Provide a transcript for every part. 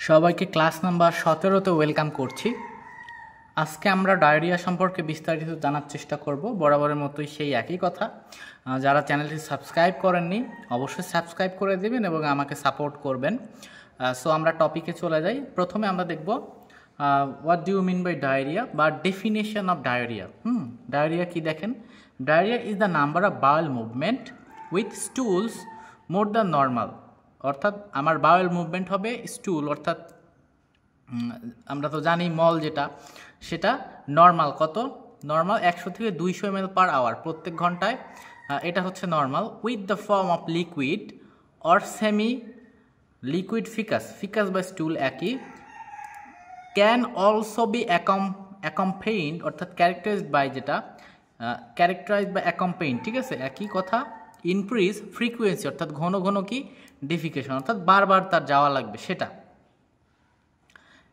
সবাইকে class number 17তে welcome করছি। আজকে আমরা ডায়রিয়া সম্পর্কে বিস্তারিত জানার চেষ্টা করব। বরাবরের মতোই সেই একই কথা, যারা চ্যানেলটি সাবস্ক্রাইব করেননি অবশ্যই সাবস্ক্রাইব করে দেবেন এবং আমাকে সাপোর্ট করবেন। সো আমরা টপিকে চলে যাই। প্রথমে আমরা দেখব what do you mean by diarrhoea বা ডেফিনেশন অফ ডায়রিয়া। ডায়রিয়া কি দেখেন, diarrhoea is the number of bowel movement with stools more than normal. অর্থাৎ আমার বাউল মুভমেন্ট হবে স্টুল, অর্থাৎ আমরা তো জানি মল যেটা সেটা নর্মাল কত, নর্মাল 100 থেকে 200 ml পার আওয়ার প্রত্যেক ঘন্টায়, এটা হচ্ছে normal. With the form of liquid or semi liquid ফিকাস, ফিকাস বা স্টুল একই। ক্যান অলসো বি অ্যাকম্পেইন্ড অর্থাৎ ক্যারেক্টারাইজড বাই, যেটা ক্যারেক্টারাইজড বাই অ্যাকম্পেইন্ড, ঠিক আছে একই কথা। ইনক্রিজ ফ্রিকুয়েন্সি অর্থাৎ ঘন ঘন কি ডিফিকেশন, অর্থাৎ বারবার তার যাওয়া লাগবে সেটা।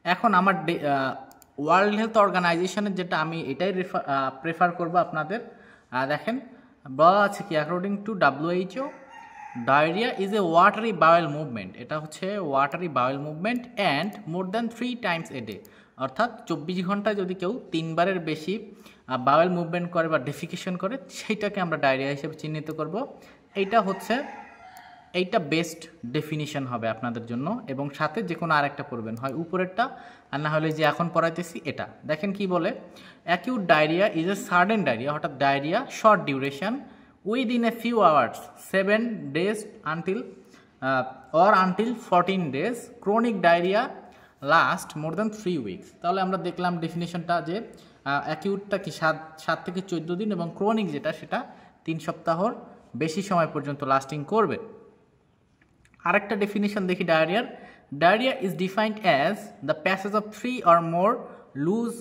এখন আমার ওয়ার্ল্ড হেলথ অর্গানাইজেশনের যেটা, আমি এটাই প্রেফার করব আপনাদের। দেখেন বলা আছে কি, according to WHO diarrhoea is A watery bowel movement, এটা হচ্ছে watery bowel movement and more than 3 times a day, অর্থাৎ 24 ঘন্টায় যদি কেউ 3 বারের বেশি বাউল মুভমেন্ট করে বা ডেফিকেশন করে সেইটাকে আমরা ডায়রিয়া হিসেবে চিহ্নিত করব। এইটা বেস্ট ডেফিনিশন হবে আপনাদের জন্য, এবং সাথে যে কোনো আরেকটা পড়বেন, হয় উপরেরটা আর না হলে যে এখন পড়াইতেছি এটা। দেখেন কি বলে, acute diarrhoea is a sudden diarrhoea, হঠাৎ diarrhoea, short duration, within a few hours, 7 days until 14 days, chronic diarrhoea last more than 3 weeks। তাহলে আমরা দেখলাম ডেফিনেশনটা যে অ্যাকিউটটা কি 7 থেকে 14 দিন, এবং ক্রনিক যেটা সেটা 3 সপ্তাহর বেশি সময় পর্যন্ত লাস্টিং করবে। আরেকটা ডেফিনেশন দেখি ডায়রিয়ার। Diarrhoea is defined as the passage of 3 or more loose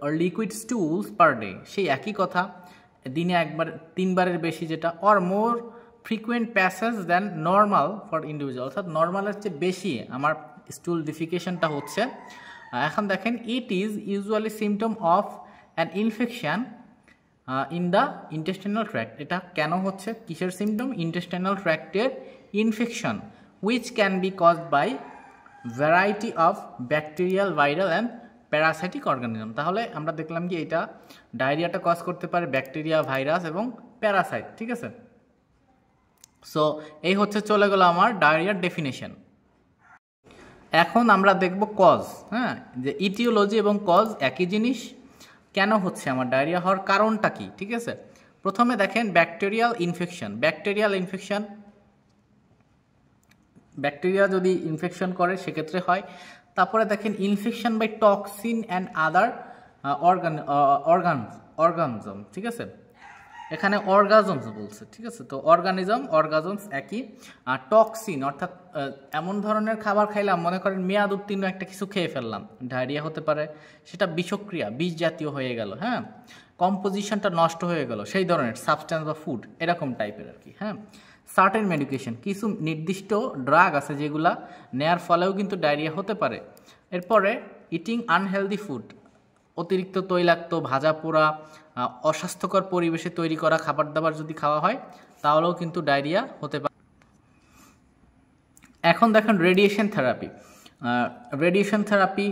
or liquid stools per day, সেই একই কথা, দিনে 3 বারের বেশি যেটা, or more frequent passage than normal for individual, অর্থাৎ নর্মালের চেয়ে বেশি আমার স্টুল ডিফিকেশনটা হচ্ছে। এখন দেখেন, it is usually symptom of an infection in the intestinal tract. এটা কেন হচ্ছে, কিসের সিমটম, ইন্টেস্টাইনাল ট্র্যাক্টের infection, which can be caused by variety of bacterial, viral and parasitic organism. তাহলে আমরা দেখলাম কি এটা ডায়রিয়াটা কজ করতে পারে ব্যাকটেরিয়া, ভাইরাস এবং প্যারাসাইট, ঠিক আছে। সো এই হচ্ছে চলে গেল আমার ডায়রিয়ার ডেফিনেশন। এখন আমরা দেখব কজ, যে ইটিওলজি এবং কজ একই জিনিস। কেন হচ্ছে আমার ডায়রিয়া হওয়ার কারণটা কি, ঠিক আছে। প্রথমে দেখেন ব্যাকটেরিয়াল ইনফেকশন, ব্যাকটেরিয়া যদি ইনফেকশন করে সেক্ষেত্রে হয়। তারপরে দেখেন infection by toxin and other organism, ঠিক আছে, এখানে অর্গাজমস বলছে, ঠিক আছে। তো অর্গাজমস একই। আর টক্সিন অর্থাৎ এমন ধরনের খাবার খাইলাম, মনে করেন মেয়াদ উত্তীর্ণ একটা কিছু খেয়ে ফেললাম, ডায়রিয়া হতে পারে, সেটা বিষক্রিয়া, বিষ জাতীয় হয়ে গেল, কম্পোজিশনটা নষ্ট হয়ে গেল, সেই ধরনের সাবস্ট্যান্স বা ফুড, এরকম টাইপের আর কি। সার্টেন মেডিকেশন, কিছু নির্দিষ্ট ড্রাগ আছে যেগুলা নেয়ার ফলেও কিন্তু ডায়রিয়া হতে পারে। এরপরে ইটিং আনহেলদি ফুড, অতিরিক্ত তৈলাক্ত, ভাজা পোড়া, অস্বাস্থ্যকর পরিবেশে তৈরি করা খাবার দাবার যদি খাওয়া হয় তাহলেও কিন্তু ডায়রিয়া হতে পারে। এখন দেখেন রেডিয়েশন থেরাপি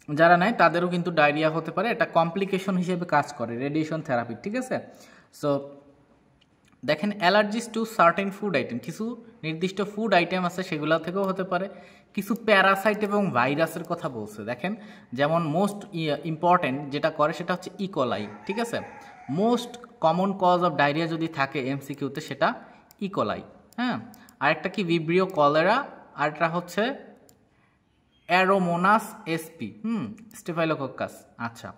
যারা নেয় তাদেরও কিন্তু ডায়রিয়া হতে পারে, এটা কমপ্লিকেশন হিসেবে কাজ করে রেডিয়েশন থেরাপি, ঠিক আছে। সো দেখেন allergies to certain food item, কিছু নির্দিষ্ট ফুড আইটেম আছে সেগুলো থেকেও হতে পারে। কিছু প্যারাসাইট এবং ভাইরাসের কথা বলছে, দেখেন যেমন মোস্ট ইম্পর্টেন্ট যেটা করে সেটা হচ্ছে ইকোলাই, ঠিক আছে। Most common cause of diarrhoea যদি থাকে MCQতে সেটা ইকোলাই। আরেকটা কি ভিব্রিও কলেরা, আরেকটা হচ্ছে অ্যারোমোনাস SP, স্টেফাইলোকক্কাস। আচ্ছা,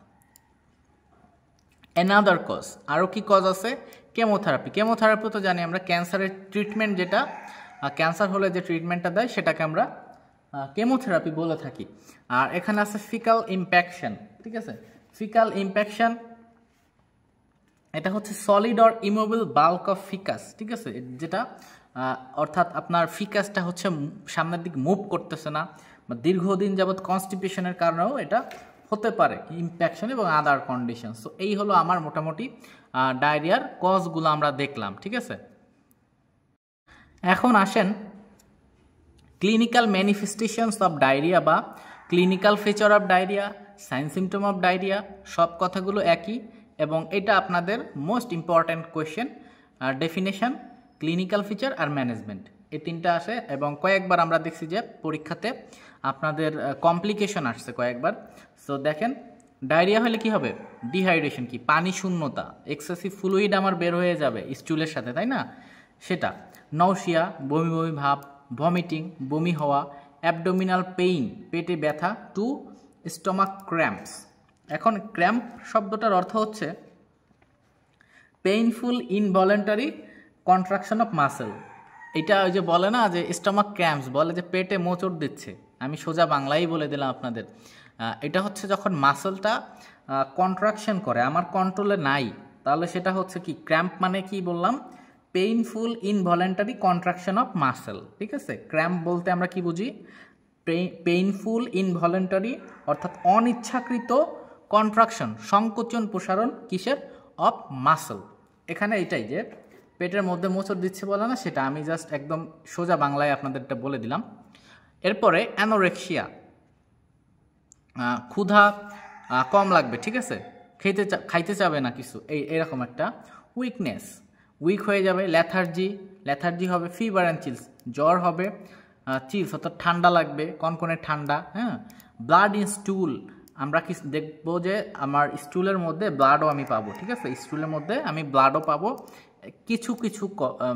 অ্যানাদার কজ, আরও কি কজ আছে, কেমোথেরাপি তো জানি আমরা, ক্যান্সারের ট্রিটমেন্ট, যেটা ক্যান্সার হলে যে ট্রিটমেন্টটা দেয় সেটাকে আমরা কেমোথেরাপি বলে থাকি। আর এখানে আছে ফিকাল ইম্প্যাকশন, ঠিক আছে। ফিকাল ইম্প্যাকশন এটা হচ্ছে সলিড অর ইমোবিল বাল্ক অফ ফিকাস, ঠিক আছে, যেটা অর্থাৎ আপনার ফিকাসটা হচ্ছে সামনের দিকে মুভ করতেছে না, বা দীর্ঘদিন যাবৎ কনস্টিপেশনের কারণেও এটা হতে পারে, ইম্প্যাকশন এবং আদার কন্ডিশন। সো এই হলো আমার মোটামুটি ডায়রিয়ার কজগুলো আমরা দেখলাম, ঠিক আছে। এখন আসেন ক্লিনিক্যাল ম্যানিফেস্টেশনস অফ ডায়রিয়া বা clinical feature of diarrhoea, sign symptom of diarrhoea, সব কথাগুলো একই এবং এটা আপনাদের most important question. Definition, clinical feature আর ম্যানেজমেন্ট, এই তিনটা আসে এবং কয়েকবার আমরা দেখছি যে পরীক্ষাতে আপনাদের কমপ্লিকেশন আসছে কয়েকবার। সো দেখেন ডায়রিয়া হলে কি হবে, ডিহাইড্রেশন কি, পানি শূন্যতা, এক্সেসিভ ফ্লুইড আমার বের হয়ে যাবে স্টুলের সাথে, তাই না, সেটা। নৌশিয়া, বমি বমি ভাব, ভমিটিং, বমি হওয়া, অ্যাবডোমিনাল পেইন, পেটে ব্যথা, টু স্টমাক ক্র্যাম্পস। এখন ক্র্যাম্প শব্দটার অর্থ হচ্ছে painful involuntary contraction of muscle. এটা ওই যে বলে না যে স্টমাক ক্র্যাম্পস, বলে যে পেটে মোচড় দিচ্ছে, আমি সোজা বাংলায় বলে দিলাম আপনাদের। এটা হচ্ছে যখন মাসেলটা কন্ট্রাকশন করে, আমার কন্ট্রোলে নাই, তাহলে সেটা হচ্ছে কি, ক্র্যাম্প মানে কি বললাম, painful involuntary contraction of muscle, ঠিক আছে। ক্র্যাম্প বলতে আমরা কি বুঝি, পেইনফুল ইনভলেন্টারি অর্থাৎ অনিচ্ছাকৃত কন্ট্রাকশন, সংকোচন প্রসারণ কিসের, অফ মাসেল। এখানে এটাই যে পেটের মধ্যে মোচড় দিচ্ছে বলে না, সেটা আমি জাস্ট একদম সোজা বাংলায় আপনাদেরটা বলে দিলাম। এরপরে অ্যানোরেক্সিয়া, ক্ষুধা কম লাগবে, ঠিক আছে, খাইতে চাবে না কিছু, এরকম একটা। উইকনেস, উইক হয়ে যাবে। ল্যাথার্জি, ল্যাথার্জি হবে। ফিভার অ্যান্ড চিলস, জ্বর হবে। চিলস অর্থাৎ ঠান্ডা লাগবে, কনকনে ঠান্ডা, হ্যাঁ। ব্লাড ইন স্টুল, আমরা কি দেখবো যে আমার স্টুলের মধ্যে ব্লাডও আমি পাবো, ঠিক আছে, স্টুলের মধ্যে আমি ব্লাডও পাবো কিছু কিছু,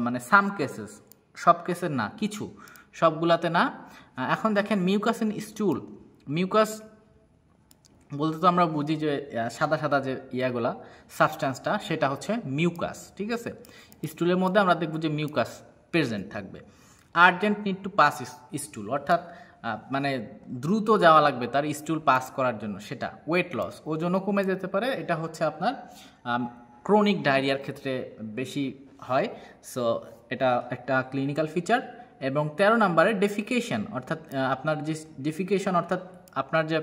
মানে সাম কেসেস, সব কেসের না, কিছু, সবগুলাতে না। এখন দেখেন মিউকাস ইন স্টুল, মিউকাস বলতে তো আমরা বুঝি যে সাদা সাদা যে ইয়াগুলা সাবস্ট্যান্সটা, সেটা হচ্ছে মিউকাস, ঠিক আছে। স্টুলের মধ্যে আমরা দেখব যে মিউকাস প্রেজেন্ট থাকবে। আর্জেন্ট নিড টু পাস স্টুল, অর্থাৎ মানে দ্রুত যাওয়া লাগবে তার স্টুল পাস করার জন্য, সেটা। ওয়েট লস, ওজনও কমে যেতে পারে, এটা হচ্ছে আপনার ক্রনিক ডায়রিয়ার ক্ষেত্রে বেশি হয়। সো এটা একটা ক্লিনিক্যাল ফিচার। এবং 13 নম্বরে ডেফিকেশন, অর্থাৎ আপনার যে ডেফিকেশন অর্থাৎ আপনার যে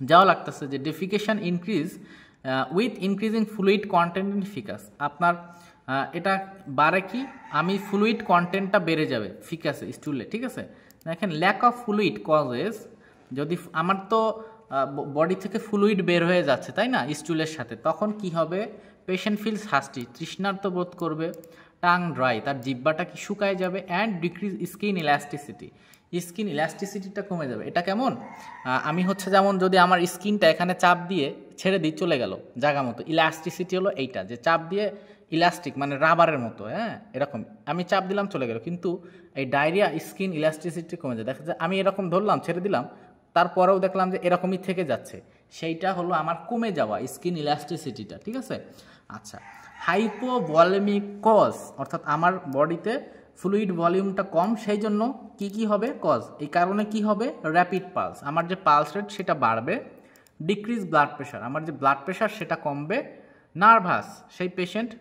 যাওয়া লাগতেছে, যে defecation increase with increasing fluid contained in ফিকাস, আপনার এটা বাড়ে কি, আমি ফ্লুইড কন্টেন্টটা বেড়ে যাবে ফিকাসে, স্টুলে, ঠিক আছে। দেখেন ল্যাক অফ ফ্লুইড কজেস, যদি আমার তো বডি থেকে ফ্লুইড বের হয়ে যাচ্ছে, তাই না, স্টুলের সাথে, তখন কি হবে, পেশেন্ট ফিলস হাস্টি, তৃষ্ণার্ত বোধ করবে, টাং ড্রাই, তার জিব্বাটা কি শুকায় যাবে, and decrease skin elasticity, skin ইলাস্টিসিটিটা কমে যাবে। এটা কেমন, আমি হচ্ছে যেমন যদি আমার স্কিনটা এখানে চাপ দিয়ে ছেড়ে দিই, চলে গেল জায়গা মতো, ইলাস্টিসিটি হলো এইটা, যে চাপ দিয়ে ইলাস্টিক মানে রাবারের মতো, হ্যাঁ, এরকম আমি চাপ দিলাম চলে গেল। কিন্তু এই ডায়রিয়া স্কিন ইলাস্টিসিটি কমে যায়, দেখা যায় আমি এরকম ধরলাম ছেড়ে দিলাম, তারপরেও দেখলাম যে এরকমই থেকে যাচ্ছে, সেইটা হলো আমার কমে যাওয়া স্কিন ইলাস্টিসিটিটা, ঠিক আছে। আচ্ছা, হাইপোভলিমিক কজ, অর্থাৎ আমার বডিতে ফ্লুইড ভলিউমটা কম, সেই জন্য কি কি হবে, কজ, এই কারণে কি হবে, র্যাপিড পালস, আমার যে পালস রেট সেটা বাড়বে। ডিক্রিজ ব্লাড প্রেশার, আমার যে ব্লাড প্রেশার সেটা কমবে। নার্ভাস, সেই পেশেন্ট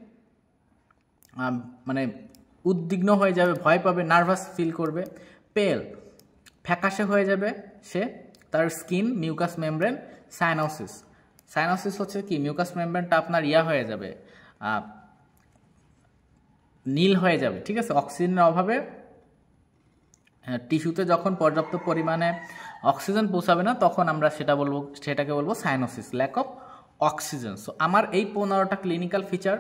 মানে উদ্বিগ্ন হয়ে যাবে, ভয় পাবে, নার্ভাস ফিল করবে। পেল, ফ্যাকাশে হয়ে যাবে সে, তার skin, mucus membrane. Cyanosis, cyanosis হচ্ছে কি, মিউকাস মেমব্রেনটা আপনার ইয়া হয়ে যাবে, নীল হয়ে যাবে, ঠিক আছে, অক্সিজেনের অভাবে টিস্যুতে যখন পর্যাপ্ত পরিমাণে অক্সিজেন পৌঁছাবে না, তখন আমরা সেটাকে বলবো cyanosis, lack of oxygen. So আমার এই 15টা ক্লিনিক্যাল ফিচার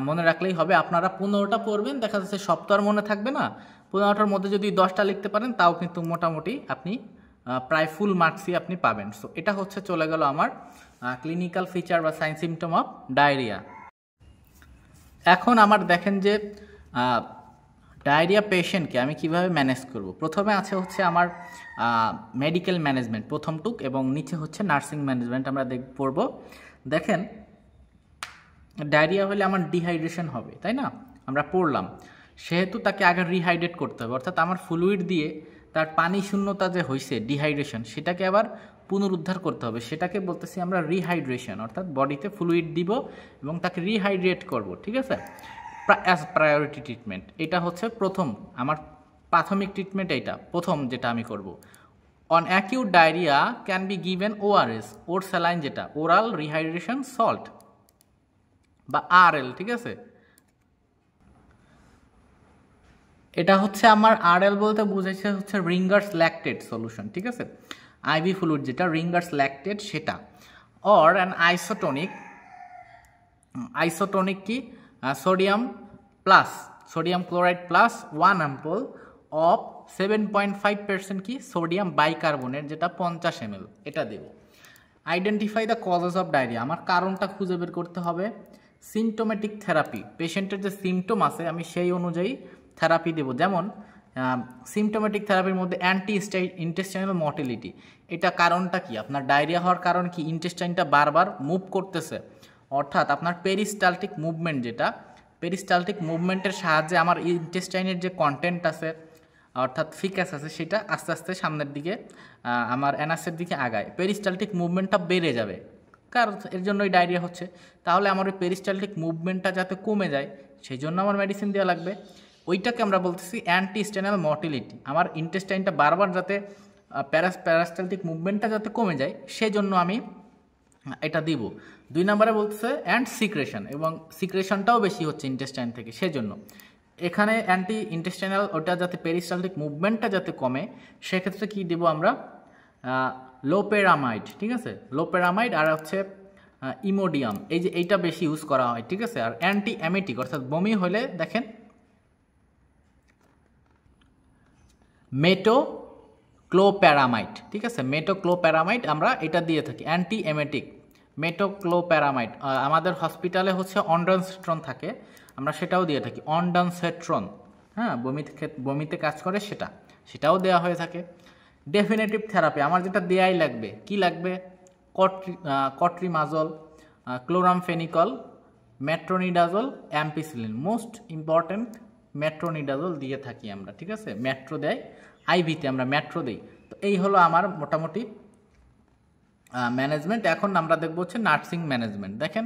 মনে রাখলেই হবে। আপনারা 15টা পড়বেন, দেখা যাচ্ছে সপ্তাহের মনে থাকবে না, 15টার মধ্যে যদি 10টা লিখতে পারেন, তাও কিন্তু মোটামুটি আপনি প্রায় ফুল মার্কসই আপনি পাবেন। সো এটা হচ্ছে চলে গেল আমার ক্লিনিক্যাল ফিচার বা সাইন সিমটম অফ ডায়রিয়া। এখন আমার দেখেন যে ডায়রিয়া পেশেন্টকে আমি কিভাবে ম্যানেজ করব। প্রথমে আছে হচ্ছে আমার মেডিকেল ম্যানেজমেন্ট প্রথমটুক, এবং নিচে হচ্ছে নার্সিং ম্যানেজমেন্ট আমরা পড়ব। দেখেন ডায়রিয়া হলে আমার ডিহাইড্রেশন হবে, তাই না, আমরা পড়লাম, সেহেতু তাকে আগে রিহাইড্রেট করতে হবে, অর্থাৎ আমার ফ্লুইড দিয়ে তার পানি শূন্যতা যে হয়েছে ডিহাইড্রেশন, সেটাকে আবার পুনরুদ্ধার করতে হবে, সেটাকে বলতেছি আমরা রিহাইড্রেশন, অর্থাৎ বডিতে ফ্লুইড দিব এবং তাকে রিহাইড্রেট করব, ঠিক আছে, অ্যাজ প্রায়োরিটি ট্রিটমেন্ট। এটা হচ্ছে প্রথম আমার প্রাথমিক ট্রিটমেন্ট, এইটা প্রথম যেটা আমি করব। On acute diarrhoea can be given ORS, or saline, যেটা ওরাল রিহাইড্রেশন সল্ট বা আরএল, ঠিক আছে। এটা হচ্ছে আমার আরএল বলতে বুঝাইছে হচ্ছে রিঙ্গার্স ল্যাকটেট সলিউশন, ঠিক আছে, আইভি ফ্লুইড যেটা রিঙ্গার্স ল্যাকটেট সেটা, অর অ্যান আইসোটনিক কি sodium chloride plus 1 ampoule of 7.5% কি সোডিয়াম বাইকার্বনেট যেটা 50 ml, এটা দেব। Identify the causes of diarrhoea, আমার কারণটা খুঁজে বের করতে হবে। সিমটোমেটিক থেরাপি, পেশেন্টের যে সিমটম আছে আমি সেই অনুযায়ী থেরাপি দেব। যেমন সিমটোমেটিক থেরাপির মধ্যে ইন্টেস্টাইনাল মর্টিলিটি, এটা কারণটা কি, আপনার ডায়রিয়া হওয়ার কারণ কি, ইন্টেস্টাইনটা বারবার মুভ করতেছে, অর্থাৎ আপনার পেরিস্টালটিক মুভমেন্ট, যেটা পেরিস্টালটিক মুভমেন্টের সাহায্যে আমার ইন্টেস্টাইনের যে কন্টেন্ট আছে অর্থাৎ ফিকাস আছে সেটা আস্তে আস্তে সামনের দিকে আমার অ্যানাসের দিকে আগায়, পেরিস্টালটিক মুভমেন্টটা বেড়ে যাবে, কারণ এর জন্যই ডায়রিয়া হচ্ছে। তাহলে আমার ওই পেরিস্টালটিক মুভমেন্টটা যাতে কমে যায় সেই জন্য আমার মেডিসিন দেওয়া লাগবে। ওইটাকে আমরা বলতেছি অ্যান্টিস্টেনাল মর্টিলিটি, আমার ইন্টেস্টাইনটা বারবার যাতে প্যারাস্টালটিক মুভমেন্টটা যাতে কমে যায় সেজন্য আমি এটা দিব। 2 নম্বরে বলতেছে অ্যান্ড সিক্রেশন, এবং সিক্রেশনটাও বেশি হচ্ছে ইন্টেস্টাইন থেকে, সেজন্য এখানে অ্যান্টি ইন্টেস্টাইনাল ওটা যাতে পেরিস্টালটিক মুভমেন্টটা যাতে কমে সেক্ষেত্রে কি দেব আমরা, লোপেরামাইড, ঠিক আছে, লোপেরামাইড আর হচ্ছে ইমোডিয়াম, এই যে এইটা বেশি ইউজ করা হয়, ঠিক আছে। আর অ্যান্টি অ্যামেটিক অর্থাৎ বমি হলে দেখেন মেটোক্লোপ্যারামাইড, ঠিক আছে, মেটোক্লোপ্যারামাইড আমরা এটা দিয়ে থাকি, অ্যান্টি অ্যামেটিক মেটোক্লোপ্যারামাইড। আমাদের হসপিটালে হচ্ছে অনডানসেট্রন থাকে, আমরা সেটাও দিয়ে থাকি, অনডানসেট্রন, হ্যাঁ, বমিতে কাজ করে সেটাও দেওয়া হয়ে থাকে। ডেফিনেটিভ থেরাপি আমার যেটা দেয়াই লাগবে, কি লাগবে, cotrimoxazole, chloramphenicol, metronidazole, ampicillin, most important metronidazole দিয়ে থাকি আমরা, ঠিক আছে, মেট্রো দেয় আইভিতে আমরা মেট্রো দিই। তো এই হলো আমার মোটামুটি ম্যানেজমেন্ট। এখন আমরা দেখবো হচ্ছে নার্সিং ম্যানেজমেন্ট। দেখেন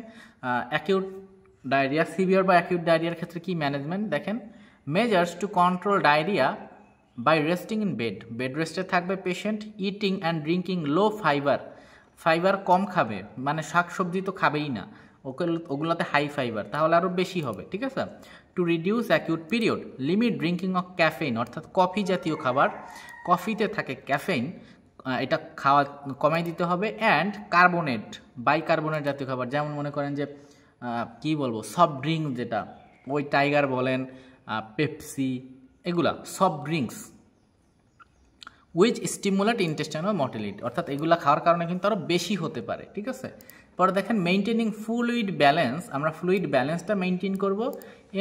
অ্যাকিউট ডায়রিয়া, সিভিয়ার বা অ্যাকিউট ডায়রিয়ার ক্ষেত্রে কি ম্যানেজমেন্ট, দেখেন measures to control diarrhoea by resting in bed রেস্টে থাকবে patient, eating and drinking low fibre কম খাবে, মানে শাকসবজি তো খাবেই না, ওগুলোতে হাই ফাইবার, তাহলে আরও বেশি হবে, ঠিক আছে। To reduce acute period, limit drinking of caffeine, অর্থাৎ কফি জাতীয় খাবার, কফিতে থাকে ক্যাফেইন, এটা খাওয়া কমাই দিতে হবে। অ্যান্ড বাইকার্বনেট জাতীয় খাবার, যেমন মনে করেন যে কি বলবো, সফট ড্রিঙ্ক যেটা, ওই টাইগার বলেন, পেপসি, এগুলা soft drinks which stimulate intestinal motility, অর্থাৎ এগুলা খাওয়ার কারণে কিন্তু আরও বেশি হতে পারে, ঠিক আছে। পরে দেখেন মেইনটেনিং ফ্লুইড ব্যালেন্স, আমরা ফ্লুইড ব্যালেন্সটা মেইনটেইন করব।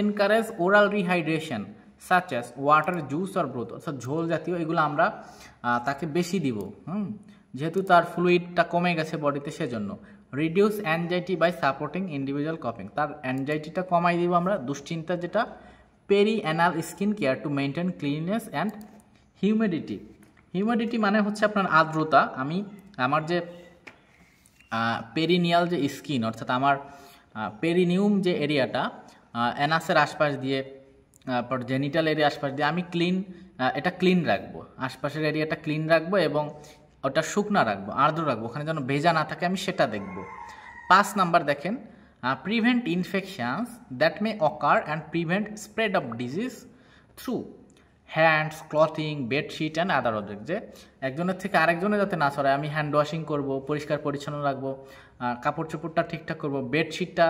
Encourage oral rehydration such as water, juice আর ব্রোথ, অর্থাৎ ঝোল জাতীয় এগুলো আমরা তাকে বেশি দিব, যেহেতু তার ফ্লুইডটা কমে গেছে বডিতে, সেজন্য। Reduce anxiety by supporting individual coping, তার অ্যাংজাইটিটা কমাই দিব আমরা, দুশ্চিন্তা যেটা। Peri anal skin care to maintain cleanness and humidity মানে হচ্ছে আপনার আর্দ্রতা। আমার যে পেরিনিয়াল যে স্কিন, অর্থাৎ আমার পেরিনিউম যে এরিয়াটা অ্যানাসের আশপাশ দিয়ে, তারপর জেনিটাল এরিয়া আশপাশ দিয়ে আমি এটা ক্লিন রাখবো, আশপাশের এরিয়াটা ক্লিন রাখবো এবং ওটা শুকনা রাখবো, আর্দ্র রাখবো, ওখানে যেন ভেজা না থাকে আমি সেটা দেখব। 5 নাম্বার দেখেন prevent infections that may ochre and prevent spread of disease through hands, clothing, bedsheet and other object, যে একজনের থেকে আরেকজনে যাতে না ছড়ায়, আমি হ্যান্ড ওয়াশিং করবো, পরিষ্কার পরিচ্ছন্ন রাখবো, কাপড় চোপড়টা ঠিকঠাক করবো, বেডশিটটা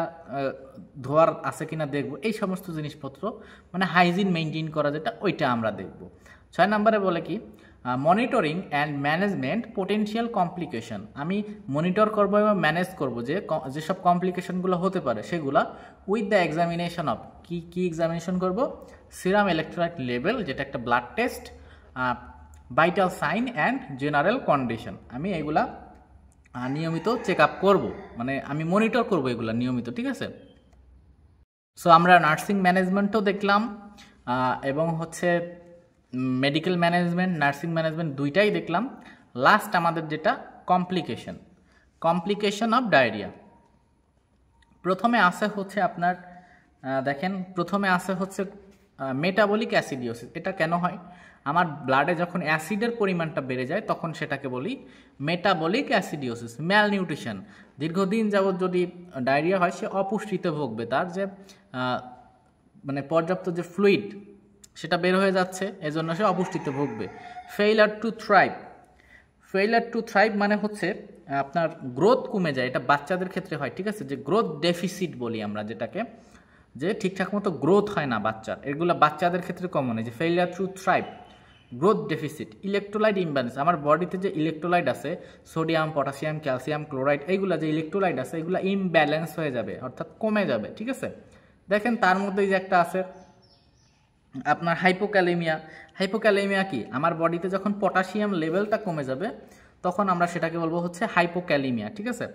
ধোয়ার আছে কিনা দেখবো, এই সমস্ত জিনিসপত্র মানে হাইজিন মেনটেন করা যেটা, ওইটা আমরা দেখব। 6 নম্বরে বলে কি monitoring and management potential complication, আমি মনিটর করবো এবং ম্যানেজ করবো যেসব কমপ্লিকেশনগুলো হতে পারে সেগুলা উইথ দ্য এক্সামিনেশন অফ কি এক্সামিনেশন করবো, সিরাম ইলেকট্রোলাইট লেভেল যেটা একটা blood test, vital sign and general condition, আমি এগুলা নিয়মিত চেক আপ করবো, মানে আমি মনিটর করবো এগুলা নিয়মিত, ঠিক আছে। সো আমরা নার্সিং ম্যানেজমেন্টও দেখলাম এবং হচ্ছে মেডিকেল ম্যানেজমেন্ট, নার্সিং ম্যানেজমেন্ট দুইটাই দেখলাম। লাস্ট আমাদের যেটা কমপ্লিকেশন অফ ডায়রিয়া, প্রথমে আসে হচ্ছে আপনার দেখেন প্রথমে আসে হচ্ছে মেটাবলিক অ্যাসিডিওসিস। এটা কেন হয়, আমার ব্লাডে যখন অ্যাসিডের পরিমাণটা বেড়ে যায় তখন সেটাকে বলি মেটাবলিক অ্যাসিডিওসিস। ম্যালনিউট্রিশন, দীর্ঘদিন যাবত যদি ডায়রিয়া হয় সে অপুষ্টিতে ভুগবে, তার যে মানে পর্যাপ্ত যে ফ্লুইড সেটা বের হয়ে যাচ্ছে, এজন্য সে অপুষ্টিতে ভুগবে। ফেইলার টু থ্রাইভ মানে হচ্ছে আপনার গ্রোথ কমে যায়, এটা বাচ্চাদের ক্ষেত্রে হয়, ঠিক আছে, যে গ্রোথ ডেফিসিট বলি আমরা যেটাকে, যে ঠিকঠাক মতো গ্রোথ হয় না বাচ্চার, এগুলো বাচ্চাদের ক্ষেত্রে কমন হয়, যে failure two thrive, growth deficit. Electrolyte imbalance, আমার বডিতে যে ইলেকট্রোলাইট আছে সোডিয়াম, পটাশিয়াম, ক্যালসিয়াম, ক্লোরাইড, এইগুলো যে ইলেকট্রোলাইট আছে এগুলো ইমব্যালেন্স হয়ে যাবে, অর্থাৎ কমে যাবে, ঠিক আছে। দেখেন তার মধ্যে যে একটা আছে আপনার হাইপোক্যালেমিয়া কি, আমার বডিতে যখন পটাশিয়াম লেভেলটা কমে যাবে তখন আমরা সেটাকে বলবো হচ্ছে হাইপোক্যালেমিয়া, ঠিক আছে।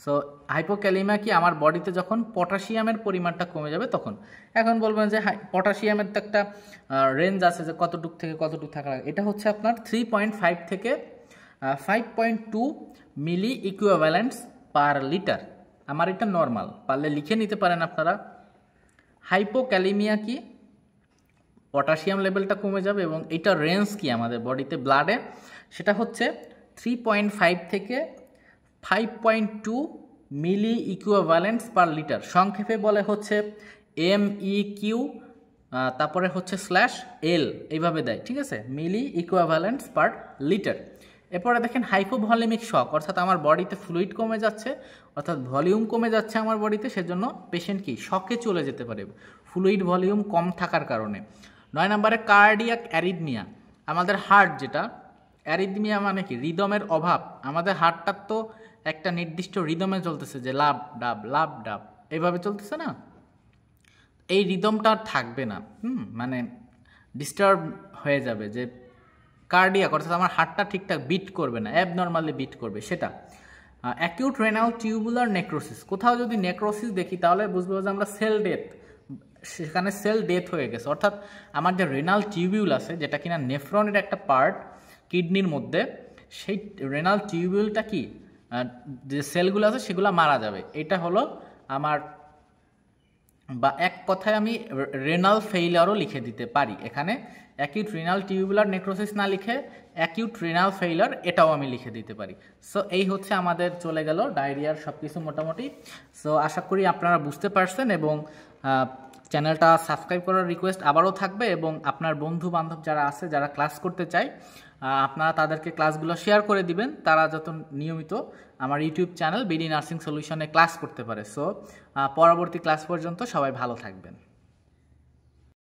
সো হাইপোক্যালেমিয়া কি, আমার বডিতে যখন পটাশিয়ামের পরিমাণটা কমে যাবে তখন। এখন বলবেন যে পটাশিয়ামের তো একটা রেঞ্জ আছে যে কতটুক থেকে কতটুক থাকা লাগে, এটা হচ্ছে আপনার 3.5 থেকে 5.2 মিলি ইকুইভ্যালেন্টস পার লিটার। আমার এটা নর্মাল, পারলে লিখে নিতে পারেন আপনারা। হাইপোক্যালেমিয়া কি, পটাশিয়াম লেভেলটা কমে যাবে এবং এটা রেঞ্জ কি আমাদের বডিতে ব্লাডে, সেটা হচ্ছে 3.5 থেকে 5.2 মিলি ইকুইভ্যালেন্টস পার লিটার, সংক্ষেপে বলে হচ্ছে MEQ, তারপরে হচ্ছে /L, এইভাবে দেয়, ঠিক আছে, মিলি ইকুইভ্যালেন্টস পার লিটার। এরপরে দেখেন হাইপোভলিমিক শক, অর্থাৎ আমার বডিতে ফ্লুইড কমে যাচ্ছে, অর্থাৎ ভলিউম কমে যাচ্ছে আমার বডিতে, সেজন্য পেশেন্ট কি শকে চলে যেতে পারে ফ্লুইড ভলিউম কম থাকার কারণে। 9 নম্বরে কার্ডিয়াক অ্যারিথমিয়া, আমাদের হার্ট যেটা, অ্যারিথমিয়া মানে কি, রিদমের অভাব, আমাদের হার্টটা তো একটা নির্দিষ্ট রিদমে চলতেছে, যে লাভ ডাব এইভাবে চলতেছে না, এই রিদমটা আর থাকবে না, মানে ডিস্টার্ব হয়ে যাবে, যে কার্ডিয়াক অর্থাৎ আমার হার্টটা ঠিকঠাক বিট করবে না, অ্যাবনর্মালি বিট করবে সেটা। অ্যাকিউট রেনাল টিউবুলার নেক্রোসিস, কোথাও যদি নেক্রোসিস দেখি তাহলে বুঝবো যে আমরা সেল ডেথ, সেখানে সেল ডেথ হয়ে গেছে, অর্থাৎ আমার যে রেনাল টিউবিউল আছে যেটা কিনা নেফ্রনের একটা পার্ট কিডনির মধ্যে, সেই রেনাল টিউবিউলটা কি, যে সেলগুলো আছে সেগুলো মারা যাবে, এটা হলো আমার, বা এক কথায় আমি রেনাল ফেইলারও লিখে দিতে পারি এখানে, অ্যাকিউট রেনাল টিউবুলার নেক্রোসিস না লিখে অ্যাকিউট রেনাল ফেইলার এটাও আমি লিখে দিতে পারি। সো এই হচ্ছে আমাদের চলে গেল ডায়রিয়ার সব কিছু মোটামুটি। সো আশা করি আপনারা বুঝতে পারছেন, এবং চ্যানেলটা সাবস্ক্রাইব করার রিকোয়েস্ট আবারও থাকবে, এবং আপনার বন্ধু বান্ধব যারা আছে যারা ক্লাস করতে চায় আপনারা তাদেরকে ক্লাসগুলো শেয়ার করে দিবেন, তারা যত নিয়মিত আমার ইউটিউব চ্যানেল বিডি নার্সিং সলিউশনে ক্লাস করতে পারে। সো পরবর্তী ক্লাস পর্যন্ত সবাই ভালো থাকবেন।